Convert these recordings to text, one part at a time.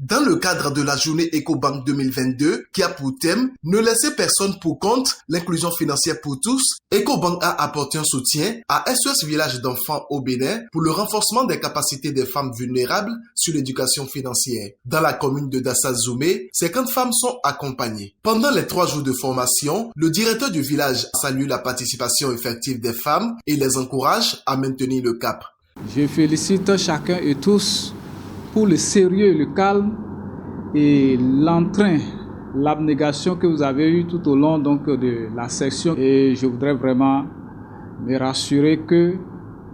Dans le cadre de la journée EcoBank 2022, qui a pour thème « Ne laisser personne pour compte, l'inclusion financière pour tous », EcoBank a apporté un soutien à SOS Village d'enfants au Bénin pour le renforcement des capacités des femmes vulnérables sur l'éducation financière. Dans la commune de Dassa-Zoumé, 50 femmes sont accompagnées. Pendant les 3 jours de formation, le directeur du village salue la participation effective des femmes et les encourage à maintenir le cap. Je félicite chacun et tous pour le sérieux, le calme et l'entrain, l'abnégation que vous avez eu tout au long de la session. Et je voudrais vraiment me rassurer que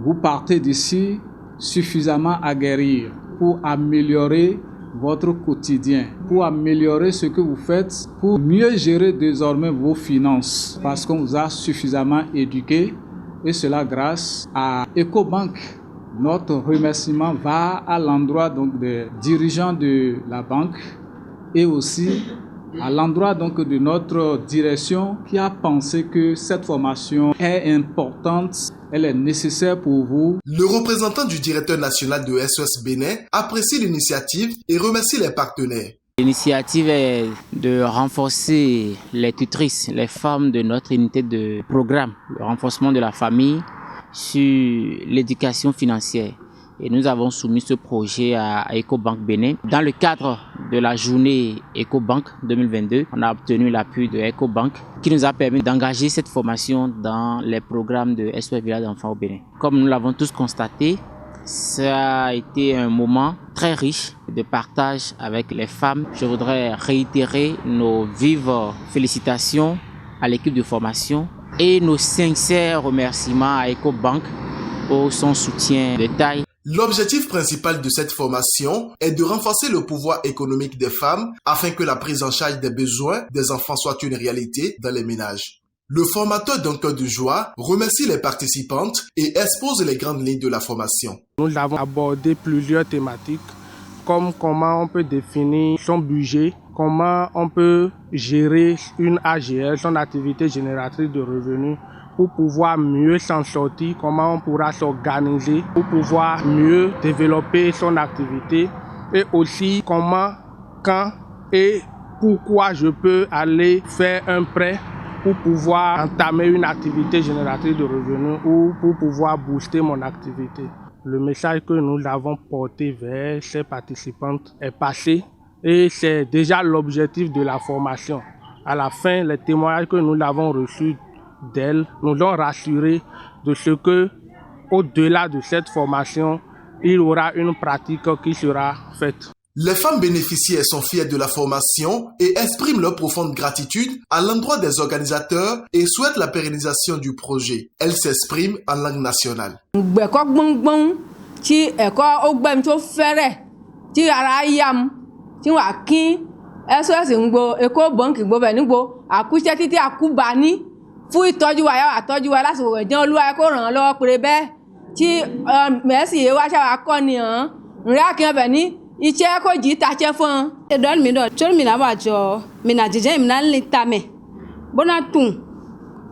vous partez d'ici suffisamment aguerris pour améliorer votre quotidien, pour améliorer ce que vous faites, pour mieux gérer désormais vos finances, parce qu'on vous a suffisamment éduqué, et cela grâce à EcoBank. Notre remerciement va à l'endroit des dirigeants de la banque et aussi à l'endroit de notre direction qui a pensé que cette formation est importante, elle est nécessaire pour vous. Le représentant du directeur national de SOS Bénin apprécie l'initiative et remercie les partenaires. L'initiative est de renforcer les tutrices, les femmes de notre unité de programme, le renforcement de la famille sur l'éducation financière. Et nous avons soumis ce projet à EcoBank Bénin. Dans le cadre de la journée EcoBank 2022, on a obtenu l'appui de EcoBank qui nous a permis d'engager cette formation dans les programmes de SOS Village d'enfants au Bénin. Comme nous l'avons tous constaté, ça a été un moment très riche de partage avec les femmes. Je voudrais réitérer nos vives félicitations à l'équipe de formation et nos sincères remerciements à EcoBank pour son soutien de taille. L'objectif principal de cette formation est de renforcer le pouvoir économique des femmes afin que la prise en charge des besoins des enfants soit une réalité dans les ménages. Le formateur d'un cœur de joie remercie les participantes et expose les grandes lignes de la formation. Nous avons abordé plusieurs thématiques comme comment on peut définir son budget, comment on peut gérer une AGR, son activité génératrice de revenus, pour pouvoir mieux s'en sortir, comment on pourra s'organiser pour pouvoir mieux développer son activité et aussi comment, quand et pourquoi je peux aller faire un prêt pour pouvoir entamer une activité génératrice de revenus ou pour pouvoir booster mon activité. Le message que nous avons porté vers ces participantes est passé et c'est déjà l'objectif de la formation. À la fin, les témoignages que nous avons reçus d'elles nous ont rassurés de ce que, au-delà de cette formation, il y aura une pratique qui sera faite. Les femmes bénéficiaires sont fières de la formation et expriment leur profonde gratitude à l'endroit des organisateurs et souhaitent la pérennisation du projet. Elles s'expriment en langue nationale. Iche ko jita chefon e don mi do chol mi na ba jo mi na jeje mi na litame bona tun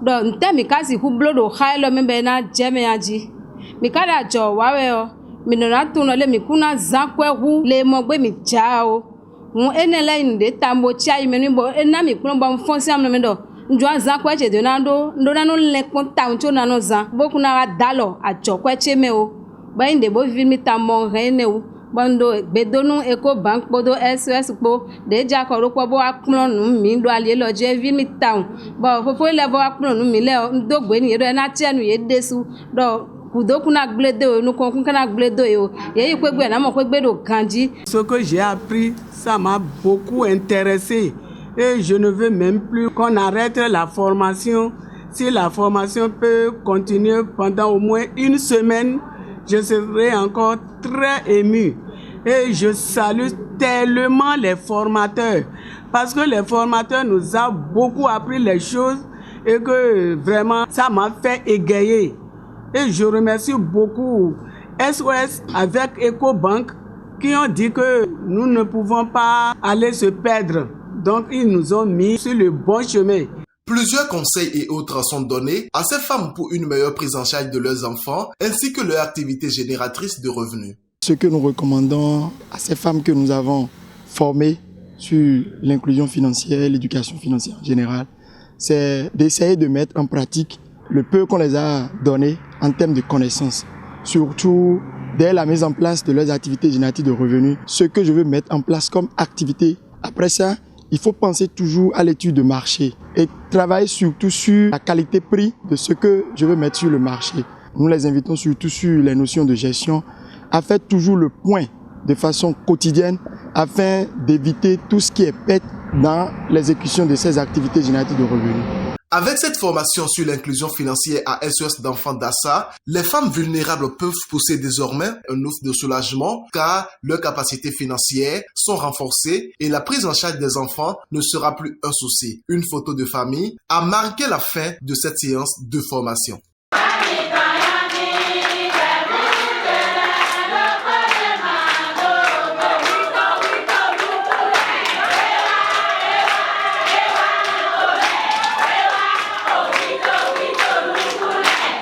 do nte mi kasi hublo do khailo me be na jeme aji mi kada jo wawe o mi no na tun le mi kuna zakwe hu le mo gbe mi jao mu enele inde tambo chai me ni bo ena mi kun bo fonsi am no me do njo zakwe che do na do na no le kon ta uncho na no zan bo kuna dalo a jo kwe che me o ba inde bo vi mi tambo rene o Bando bedonu EcoBank podo SOS po deja ko po bo aplonu mi do ale loje vi mi town bo fofo le bo aplonu mi le ndo gbe ni re na tienu ye desu do kudoku na gbledo nu kon kun kana gledo yo ye pe gbe na mo pe gbe do kanji. Ce que j'ai appris, ça m'a beaucoup intéressé et je ne veux même plus qu'on arrête la formation. Si la formation peut continuer pendant au moins une semaine, je serai encore très ému et je salue tellement les formateurs parce que les formateurs nous ont beaucoup appris les choses et que vraiment ça m'a fait égayer. Et je remercie beaucoup SOS avec EcoBank qui ont dit que nous ne pouvons pas aller se perdre. Donc ils nous ont mis sur le bon chemin. Plusieurs conseils et autres sont donnés à ces femmes pour une meilleure prise en charge de leurs enfants ainsi que leur activité génératrice de revenus. Ce que nous recommandons à ces femmes que nous avons former sur l'inclusion financière, l'éducation financière en général, c'est d'essayer de mettre en pratique le peu qu'on les a donné en termes de connaissances. Surtout dès la mise en place de leurs activités génératives de revenus, ce que je veux mettre en place comme activité. Après ça, il faut penser toujours à l'étude de marché et travailler surtout sur la qualité-prix de ce que je veux mettre sur le marché. Nous les invitons surtout sur les notions de gestion à faire toujours le point de façon quotidienne afin d'éviter tout ce qui est perte dans l'exécution de ces activités génératives de revenus. Avec cette formation sur l'inclusion financière à SOS d'enfants d'Assa, les femmes vulnérables peuvent pousser désormais un ouf de soulagement car leurs capacités financières sont renforcées et la prise en charge des enfants ne sera plus un souci. Une photo de famille a marqué la fin de cette séance de formation.